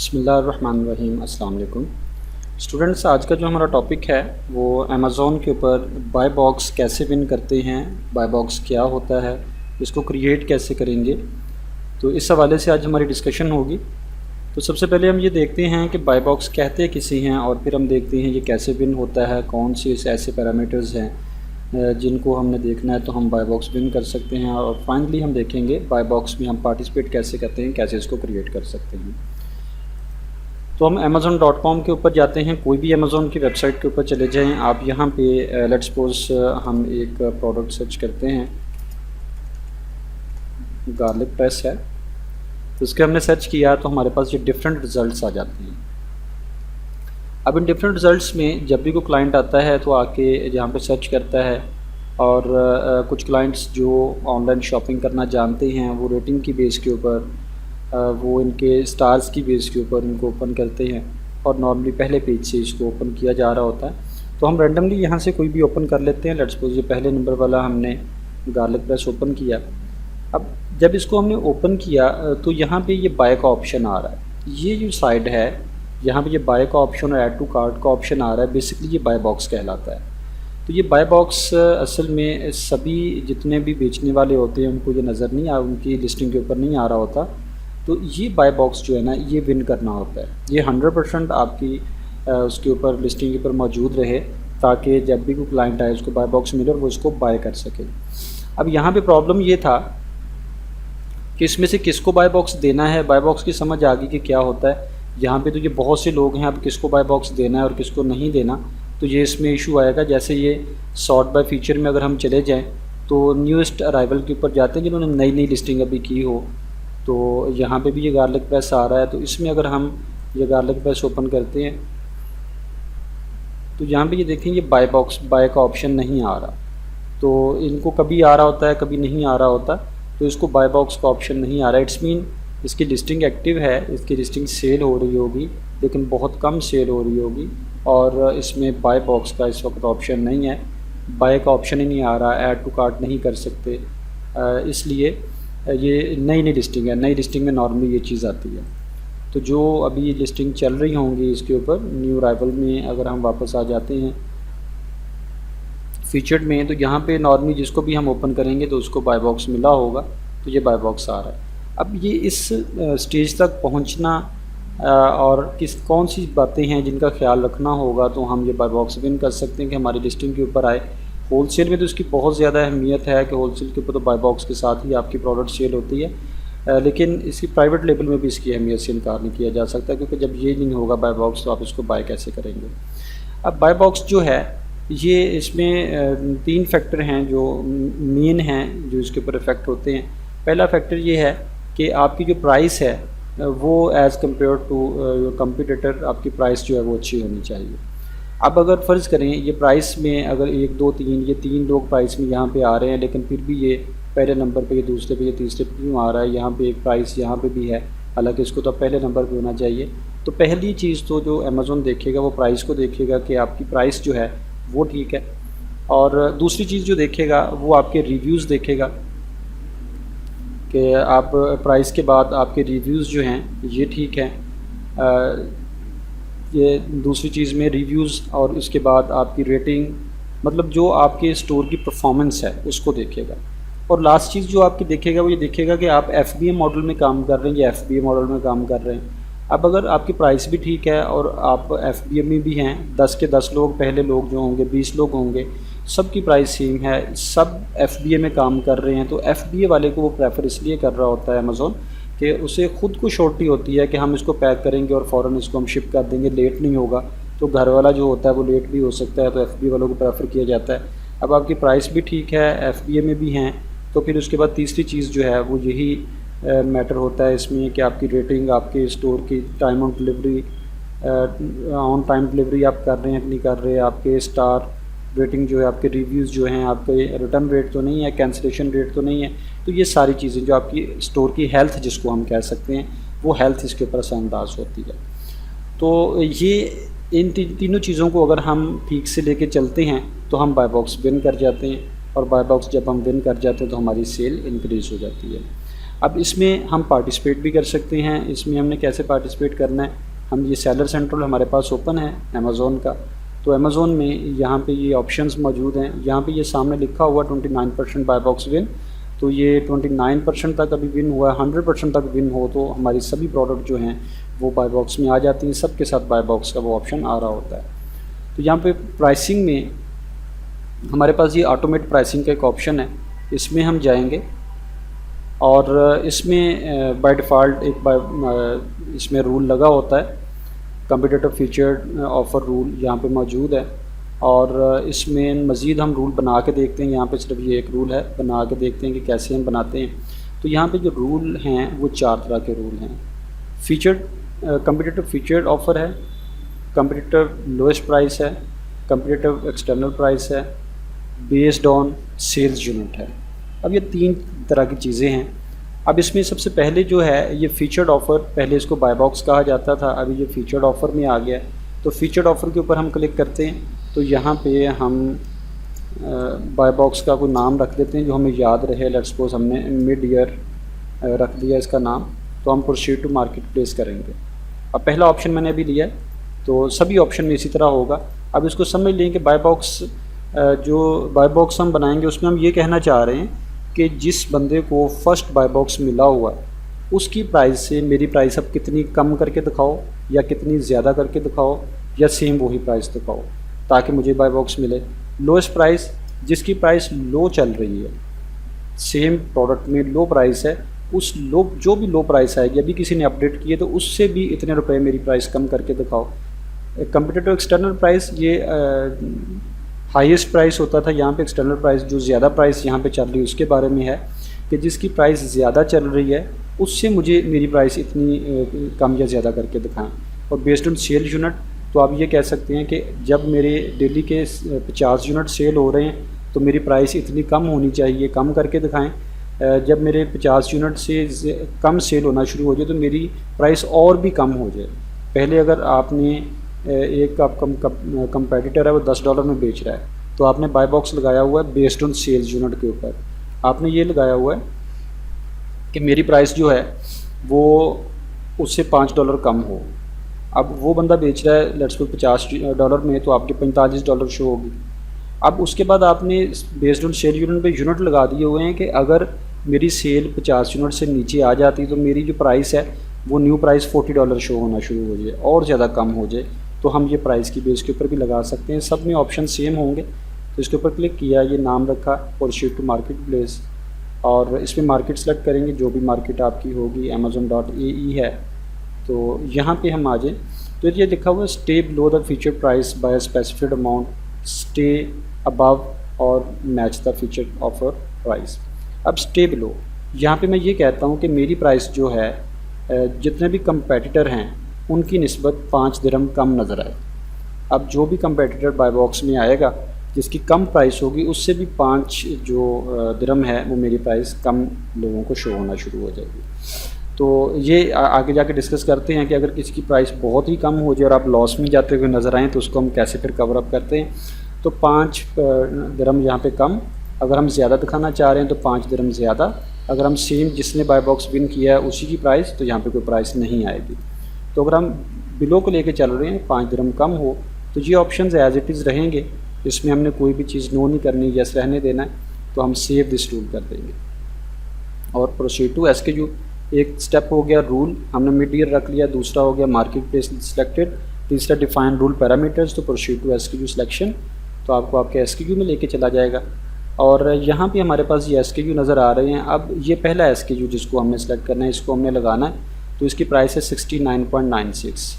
बिस्मिल्लाहिर्रहमानिर्रहीम। अस्सलाम वालेकुम स्टूडेंट्स, आज का जो हमारा टॉपिक है वो अमेज़ॉन के ऊपर बाय बॉक्स कैसे विन करते हैं, बाय बॉक्स क्या होता है, इसको क्रिएट कैसे करेंगे। तो इस हवाले से आज हमारी डिस्कशन होगी। तो सबसे पहले हम ये देखते हैं कि बाय बॉक्स कहते किसे हैं और फिर हम देखते हैं ये कैसे विन होता है, कौन से ऐसे पैरामीटर्स हैं जिनको हमने देखना है तो हम बाय बॉक्स विन कर सकते हैं। और फाइनली हम देखेंगे बाय बॉक्स में हम पार्टिसिपेट कैसे करते हैं, कैसे इसको क्रिएट कर सकते हैं। तो हम Amazon.com के ऊपर जाते हैं, कोई भी Amazon की वेबसाइट के ऊपर चले जाएं आप। यहाँ पे लेट्स सपोज हम एक प्रोडक्ट सर्च करते हैं, गार्लिक प्रेस है, तो उसके हमने सर्च किया तो हमारे पास ये डिफरेंट रिज़ल्ट्स आ जाते हैं। अब इन डिफरेंट रिज़ल्ट्स में जब भी कोई क्लाइंट आता है तो आके यहाँ पे सर्च करता है और कुछ क्लाइंट्स जो ऑनलाइन शॉपिंग करना जानते हैं वो रेटिंग की बेस के ऊपर वो इनके स्टार्स की बेस के ऊपर इनको ओपन करते हैं और नॉर्मली पहले पेज से इसको ओपन किया जा रहा होता है। तो हम रैंडमली यहाँ से कोई भी ओपन कर लेते हैं। लेट्स सपोज ये पहले नंबर वाला हमने गार्लिक प्रेस ओपन किया। अब जब इसको हमने ओपन किया तो यहाँ पे ये बाय का ऑप्शन आ रहा है। ये जो साइड है यहाँ पे ये बाय का ऑप्शन और ऐड टू कार्ट का ऑप्शन आ रहा है। बेसिकली ये बाय बॉक्स कहलाता है। तो ये बाय बॉक्स असल में सभी जितने भी बेचने वाले होते हैं उनको ये नज़र नहीं आ, उनकी लिस्टिंग के ऊपर नहीं आ रहा होता। तो ये बाय बॉक्स जो है ना ये विन करना होता है। ये 100% आपकी उसके ऊपर लिस्टिंग के ऊपर मौजूद रहे ताकि जब भी कोई क्लाइंट आए उसको बाय बॉक्स मिले और वो इसको बाय कर सके। अब यहाँ पे प्रॉब्लम ये था कि इसमें से किसको बाय बॉक्स देना है। बाय बॉक्स की समझ आ गई कि क्या होता है। यहाँ पे तो ये बहुत से लोग हैं, अब किसको बाय बॉक्स देना है और किसको नहीं देना, तो ये इसमें इशू आएगा। जैसे ये सॉर्ट बाय फीचर में अगर हम चले जाएँ तो न्यूएस्ट अराइवल के ऊपर जाते हैं जिन्होंने नई नई लिस्टिंग अभी की हो। तो यहाँ पे भी ये गार्लिक प्रेस आ रहा है। तो इसमें अगर हम ये गार्लिक प्रेस ओपन करते हैं तो यहाँ पे ये देखें ये बाय का ऑप्शन नहीं आ रहा। तो इनको कभी आ रहा होता है कभी नहीं आ रहा होता। तो इसको बाय बॉक्स का ऑप्शन नहीं आ रहा है। इट्स मीन इसकी लिस्टिंग एक्टिव है, इसकी लिस्टिंग सेल हो रही होगी लेकिन बहुत कम सेल हो रही होगी और इसमें बाय बॉक्स का इस वक्त ऑप्शन नहीं है। बाय का ऑप्शन ही नहीं आ रहा, ऐड टू कार्ट नहीं कर सकते। इसलिए ये नई लिस्टिंग है। नई लिस्टिंग में नॉर्मली ये चीज़ आती है। तो जो अभी लिस्टिंग चल रही होंगी इसके ऊपर न्यू अराइवल में अगर हम वापस आ जाते हैं फीचर्ड में, तो यहाँ पे नॉर्मली जिसको भी हम ओपन करेंगे तो उसको बाय बॉक्स मिला होगा। तो ये बाय बॉक्स आ रहा है। अब ये इस स्टेज तक पहुँचना और कौन सी बातें हैं जिनका ख्याल रखना होगा तो हम ये बाय बॉक्स विन कर सकते हैं कि हमारी लिस्टिंग के ऊपर आए। होलसेल में तो इसकी बहुत ज़्यादा अहमियत है कि होलसेल के ऊपर तो बाय बॉक्स के साथ ही आपकी प्रोडक्ट सेल होती है। लेकिन इसकी प्राइवेट लेवल में भी इसकी अहमियत से इनकार नहीं किया जा सकता, क्योंकि जब ये नहीं होगा बाय बॉक्स तो आप इसको बाय कैसे करेंगे। अब बाय बॉक्स जो है ये इसमें 3 फैक्टर हैं जो मेन हैं जो इसके ऊपर इफ़ेक्ट होते हैं। पहला फैक्टर ये है कि आपकी जो प्राइस है वो as compare to your competitor आपकी प्राइस जो है वो अच्छी होनी चाहिए। अब अगर फ़र्ज़ करें ये प्राइस में अगर 1 2 3 ये 3 लोग प्राइस में यहाँ पे आ रहे हैं लेकिन फिर भी ये पहले नंबर पे, ये दूसरे पे, ये तीसरे पे क्यों आ रहा है। यहाँ पे एक प्राइस यहाँ पे भी है, हालांकि इसको तो पहले नंबर पे होना चाहिए। तो पहली चीज़ तो जो अमेज़ॉन देखेगा वो प्राइस को देखेगा कि आपकी प्राइस जो है वो ठीक है। और दूसरी चीज़ जो देखेगा वो आपके रिव्यूज़ देखेगा कि आप प्राइस के बाद आपके रिव्यूज़ जो हैं ये ठीक हैं। ये दूसरी चीज़ में रिव्यूज़ और उसके बाद आपकी रेटिंग, मतलब जो आपके स्टोर की परफॉर्मेंस है उसको देखेगा। और लास्ट चीज़ जो आपकी देखेगा वो ये देखेगा कि आप FBA मॉडल में काम कर रहे हैं या FBA मॉडल में काम कर रहे हैं। अब अगर आपकी प्राइस भी ठीक है और आप FBA में भी हैं, 10 के 10 लोग पहले लोग जो होंगे 20 लोग होंगे, सबकी प्राइस सेम है, सब FBA में काम कर रहे हैं, तो FBA वाले को वो प्रेफर इसलिए कर रहा होता है अमेज़ॉन कि उसे ख़ुद को श्योरिटी होती है कि हम इसको पैक करेंगे और फ़ौरन इसको हम शिप कर देंगे, लेट नहीं होगा। तो घर वाला जो होता है वो लेट भी हो सकता है, तो FBA वालों को प्रेफर किया जाता है। अब आपकी प्राइस भी ठीक है, FBA में भी हैं, तो फिर उसके बाद तीसरी चीज़ जो है वो यही मैटर होता है इसमें कि आपकी रेटिंग, आपके स्टोर की time on delivery, on time delivery आप कर रहे हैं नहीं कर रहे, आपके स्टार रेटिंग जो है, आपके रिव्यूज़ जो हैं, आपके रिटर्न रेट तो नहीं है, कैंसिलेशन रेट तो नहीं है। तो ये सारी चीज़ें जो आपकी स्टोर की हेल्थ जिसको हम कह सकते हैं वो हेल्थ इसके ऊपर असरअंदाज होती है। तो ये इन तीनों चीज़ों को अगर हम ठीक से लेके चलते हैं तो हम बाय बॉक्स विन कर जाते हैं। और बाय बॉक्स जब हम विन कर जाते हैं तो हमारी सेल इंक्रीज़ हो जाती है। अब इसमें हम पार्टिसिपेट भी कर सकते हैं। इसमें हमने कैसे पार्टिसिपेट करना है, हम ये सेलर सेंट्रल हमारे पास ओपन है अमेज़ोन का, तो अमेज़ोन में यहाँ पे ये ऑप्शंस मौजूद हैं। यहाँ पे ये सामने लिखा हुआ 29% बाय बॉक्स विन, तो ये 29% तक अभी विन हुआ है। 100% तक विन हो तो हमारी सभी प्रोडक्ट जो हैं वो बाय बॉक्स में आ जाती हैं, सबके साथ बाय बॉक्स का वो ऑप्शन आ रहा होता है। तो यहाँ पे प्राइसिंग में हमारे पास ये ऑटोमेट प्राइसिंग का एक ऑप्शन है, इसमें हम जाएंगे और इसमें बाय डिफ़ॉल्ट इसमें रूल लगा होता है, कम्पिटिटिव फीचर्ड ऑफ़र रूल यहाँ पे मौजूद है। और इसमें मज़ीद हम रूल बना के देखते हैं। यहाँ पे सिर्फ ये एक रूल है, बना के देखते हैं कि कैसे हम बनाते हैं। तो यहाँ पे जो रूल हैं वो 4 तरह के रूल हैं। फीचर्ड कम्पिटिटिव फीचर्ड ऑफ़र है, कम्पिटिटिव लोएस्ट प्राइस है, कम्पिटिटिव एक्सटर्नल प्राइस है, बेस्ड ऑन सेल्स यूनिट है। अब ये 3 तरह की चीज़ें हैं। अब इसमें सबसे पहले जो है ये फ़ीचर्ड ऑफ़र, पहले इसको बाय बॉक्स कहा जाता था, अभी ये फ़ीचर्ड ऑफ़र में आ गया। तो फ़ीचर्ड ऑफ़र के ऊपर हम क्लिक करते हैं तो यहाँ पे हम बाय बॉक्स का कोई नाम रख देते हैं जो हमें याद रहे। लेट्स सपोज हमने मिड ईयर रख दिया इसका नाम, तो हम प्रोसीड टू मार्केट प्लेस करेंगे। अब पहला ऑप्शन मैंने अभी लिया है, तो सभी ऑप्शन में इसी तरह होगा। अब इसको समझ लें कि बाय बॉक्स जो बाय बॉक्स हम बनाएंगे उसमें हम ये कहना चाह रहे हैं कि जिस बंदे को फर्स्ट बाय बॉक्स मिला हुआ उसकी प्राइस से मेरी प्राइस अब कितनी कम करके दिखाओ या कितनी ज़्यादा करके दिखाओ या सेम वही प्राइस दिखाओ ताकि मुझे बाय बॉक्स मिले। लोएस्ट प्राइस, जिसकी प्राइस लो चल रही है, सेम प्रोडक्ट में लो प्राइस है, उस लो जो भी लो प्राइस आएगी, अभी किसी ने अपडेट किए तो उससे भी इतने रुपए मेरी प्राइस कम करके दिखाओ। कम्पिटिटिव एक्सटर्नल प्राइस, ये हाईएस्ट प्राइस होता था, यहाँ पे एक्सटर्नल प्राइस जो ज़्यादा प्राइस यहाँ पे चल रही है उसके बारे में है कि जिसकी प्राइस ज़्यादा चल रही है उससे मुझे मेरी प्राइस इतनी कम या ज़्यादा करके दिखाएं। और बेस्ड ऑन सेल यूनिट, तो आप ये कह सकते हैं कि जब मेरे डेली के 50 यूनिट सेल हो रहे हैं तो मेरी प्राइस इतनी कम होनी चाहिए, कम करके दिखाएं। जब मेरे 50 यूनिट से कम सेल होना शुरू हो जाए तो मेरी प्राइस और भी कम हो जाए। पहले अगर आपने एक कंपेटिटर है वो $10 में बेच रहा है, तो आपने बाय बॉक्स लगाया हुआ है बेस्ड ऑन सेल्स यूनिट के ऊपर। आपने ये लगाया हुआ है कि मेरी प्राइस जो है वो उससे $5 कम हो। अब वो बंदा बेच रहा है लेट्स सपोज $50 में, तो आपके $45 शो होगी। अब उसके बाद आपने बेस्ड ऑन सेल यूनिट पे यूनिट लगा दिए हुए हैं कि अगर मेरी सेल 50 यूनिट से नीचे आ जाती तो मेरी जो प्राइस है वो न्यू प्राइस $40 शो होना शुरू हो जाए और ज़्यादा कम हो जाए। तो हम ये प्राइस की बेस के ऊपर भी लगा सकते हैं, सब में ऑप्शन सेम होंगे। तो इसके ऊपर क्लिक किया, ये नाम रखा प्रोसीड टू मार्केट प्लेस, और इसमें मार्केट सेलेक्ट करेंगे जो भी मार्केट आपकी होगी। amazon.ae है, तो यहाँ पे हम आ जाएँ तो ये लिखा हुआ है stay below the feature price by specified amount, stay above और match the feature offer price. अब स्टे बिलो, यहाँ पे मैं ये कहता हूँ कि मेरी प्राइस जो है जितने भी कंपेटिटर हैं उनकी निस्बत 5 दिरहम कम नज़र आए। अब जो भी कंपेटिटर बाय बॉक्स में आएगा जिसकी कम प्राइस होगी उससे भी 5 जो दिरहम है वो मेरी प्राइस कम लोगों को शो होना शुरू हो जाएगी। तो ये आगे जाके डिस्कस करते हैं कि अगर किसी की प्राइस बहुत ही कम हो जाए और आप लॉस में जाते हुए नज़र आएँ तो उसको हम कैसे फिर कवर अप करते हैं। तो 5 दिरहम यहाँ पे कम, अगर हम ज़्यादा दिखाना चाह रहे हैं तो 5 दिरहम ज़्यादा, अगर हम सेम जिसने बाय बॉक्स विन किया है उसी की प्राइस तो यहाँ पे कोई प्राइस नहीं आएगी। तो अगर हम बिलो को लेके चल रहे हैं 5 दिरहम कम हो तो ये ऑप्शन एज इट इज़ रहेंगे, इसमें हमने कोई भी चीज़ नो नहीं करनी, यस रहने देना है। तो हम सेव दिस रूल कर देंगे और प्रोसीड टू SKU। एक स्टेप हो गया रूल, हमने मिड ईयर रख लिया, दूसरा हो गया मार्केट प्लेस सिलेक्टेड, तीसरा डिफाइन रूल पैरामीटर्स। तो प्रोसीड टू SKU सिलेक्शन, तो आपको आपके SKU में लेके चला जाएगा। और यहाँ पे हमारे पास ये SKU नज़र आ रहे हैं। अब ये पहला SKU जिसको हमने सेलेक्ट करना है, इसको हमने लगाना है, तो इसकी प्राइस है 69.96।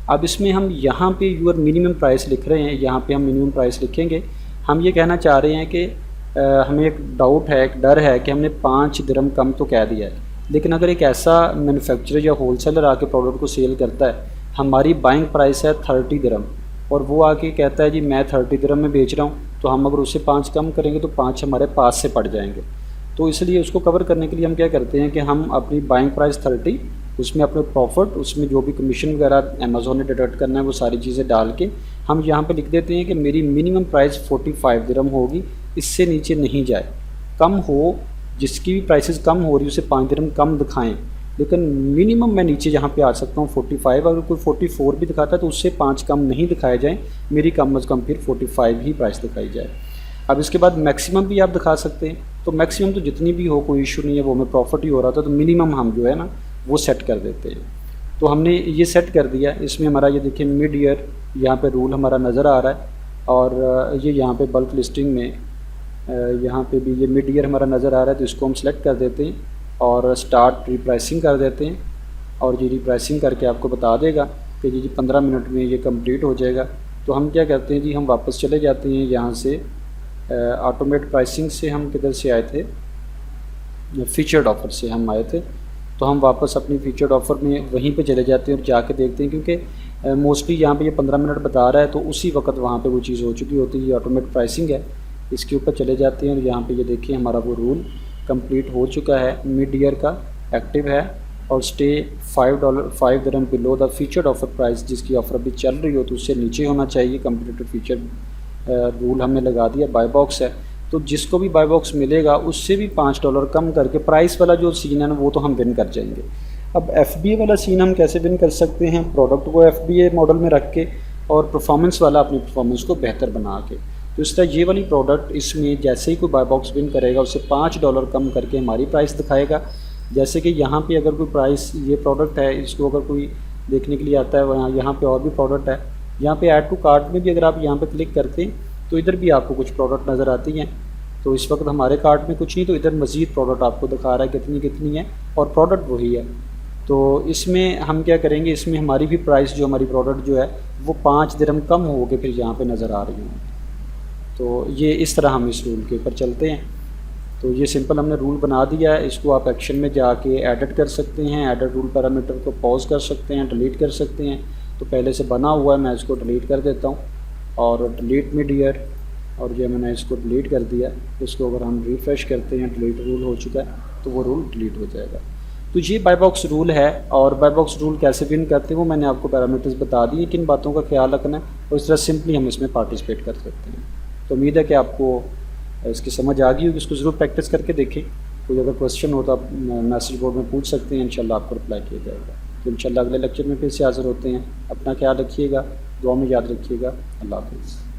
अब इसमें हम यहाँ पे यूर मिनिमम प्राइस लिख रहे हैं, यहाँ पे हम मिनिमम प्राइस लिखेंगे। हम ये कहना चाह रहे हैं कि हमें एक डाउट है, एक डर है कि हमने 5 दिरहम कम तो कह दिया है, लेकिन अगर एक ऐसा मैन्युफैक्चरर या होलसेलर आके प्रोडक्ट को सेल करता है, हमारी बाइंग प्राइस है 30 दिरहम और वो आके कहता है जी मैं 30 दिरहम में बेच रहा हूँ, तो हम अगर उससे 5 कम करेंगे तो 5 हमारे पास से पड़ जाएंगे। तो इसलिए उसको कवर करने के लिए हम क्या करते हैं कि हम अपनी बाइंग प्राइस 30, उसमें अपने प्रॉफिट, उसमें जो भी कमीशन वगैरह अमेज़ॉन ने डिडक्ट करना है वो सारी चीज़ें डाल के हम यहाँ पे लिख देते हैं कि मेरी मिनिमम प्राइस 45 दिरहम होगी, इससे नीचे नहीं जाए। कम हो जिसकी भी प्राइसेस कम हो रही है उसे 5 दिरहम कम दिखाएं, लेकिन मिनिमम मैं नीचे यहाँ पे आ सकता हूँ 45। अगर कोई 44 भी दिखाता है तो उससे 5 कम नहीं दिखाए जाएँ, मेरी कम अज़ कम फिर 45 ही प्राइस दिखाई जाए। अब इसके बाद मैक्सिमम भी आप दिखा सकते हैं, तो मैक्सिमम तो जितनी भी हो कोई इशू नहीं है, वो हमें प्रॉफिट ही हो रहा था, तो मिनिमम हम जो है ना वो सेट कर देते हैं। तो हमने ये सेट कर दिया। इसमें हमारा ये देखिए मिड ईयर यहाँ पे रूल हमारा नज़र आ रहा है, और ये यहाँ पे बल्क लिस्टिंग में यहाँ पे भी ये मिड ईयर हमारा नज़र आ रहा है, तो इसको हम सेलेक्ट कर देते हैं और स्टार्ट रिप्राइसिंग कर देते हैं, और ये रिप्राइसिंग करके आपको बता देगा कि जी 15 मिनट में ये कंप्लीट हो जाएगा। तो हम क्या करते हैं जी, हम वापस चले जाते हैं यहाँ से ऑटोमेट प्राइसिंग से, हम किधर से आए थे, फीचर्ड ऑफ़र से हम आए थे, तो हम वापस अपनी फीचर्ड ऑफ़र में वहीं पे चले जाते हैं और जाके देखते हैं, क्योंकि मोस्टली यहाँ पे ये 15 मिनट बता रहा है, तो उसी वक्त वहाँ पे वो चीज़ हो चुकी होती है। ये ऑटोमेट प्राइसिंग है, इसके ऊपर चले जाते हैं और यहाँ पे ये देखिए हमारा वो रूल कंप्लीट हो चुका है, मिड ईयर का एक्टिव है, और stay $5 dirham below the featured offer price, जिसकी ऑफ़र अभी चल रही हो तो उससे नीचे होना चाहिए। कंप्लीटेड फीचर रूल हमने लगा दिया। बाय बॉक्स है, तो जिसको भी बाय बॉक्स मिलेगा उससे भी $5 कम करके प्राइस वाला जो सीन है ना वो तो हम विन कर जाएंगे। अब FBA वाला सीन हम कैसे विन कर सकते हैं, प्रोडक्ट को FBA मॉडल में रख के और परफॉर्मेंस वाला अपनी परफॉर्मेंस को बेहतर बना के। तो इस तरह ये वाली प्रोडक्ट, इसमें जैसे ही कोई बाय बॉक्स विन करेगा उससे $5 कम करके हमारी प्राइस दिखाएगा। जैसे कि यहाँ पे अगर कोई प्राइस, ये प्रोडक्ट है, इसको अगर कोई देखने के लिए आता है, वहाँ यहाँ पे और भी प्रोडक्ट है, यहाँ पे ऐड टू कार्ट में भी अगर आप यहाँ पे क्लिक करते हैं तो इधर भी आपको कुछ प्रोडक्ट नज़र आती हैं। तो इस वक्त हमारे कार्ट में कुछ नहीं, तो इधर मज़ीद प्रोडक्ट आपको दिखा रहा है कितनी कितनी है, और प्रोडक्ट वही है। तो इसमें हम क्या करेंगे, इसमें हमारी भी प्राइस जो हमारी प्रोडक्ट जो है वो 5 दिरहम कम हो के फिर यहाँ पे नज़र आ रही है। तो ये इस तरह हम इस रूल के ऊपर चलते हैं। तो ये सिंपल हमने रूल बना दिया है, इसको आप एक्शन में जाके एडिट कर सकते हैं, एडिट रूल पैरामीटर को पॉज कर सकते हैं, डिलीट कर सकते हैं। तो पहले से बना हुआ है, मैं इसको डिलीट कर देता हूँ, और डिलीट मिड ईयर, और ये मैंने इसको डिलीट कर दिया। इसको अगर हम रिफ़्रेश करते हैं, डिलीट रूल हो चुका है, तो वो रूल डिलीट हो जाएगा। तो ये बाय बॉक्स रूल है, और बाय बॉक्स रूल कैसे विन करते हैं वो मैंने आपको पैरामीटर्स बता दिए, किन बातों का ख्याल रखना है, और इस तरह सिंपली हम इसमें पार्टिसिपेट कर सकते हैं। तो उम्मीद है कि आपको इसकी समझ आ गई होगी, इसको ज़रूर प्रैक्टिस करके देखें। कोई अगर क्वेश्चन हो तो आप मैसेज बोर्ड में पूछ सकते हैं, इंशाल्लाह आपको रिप्लाई किया जाएगा। तो इंशाल्लाह अगले लेक्चर में फिर से हाज़िर होते हैं। अपना ख्याल रखिएगा, दुआ में याद रखिएगा। अल्लाह हाफ़िज़।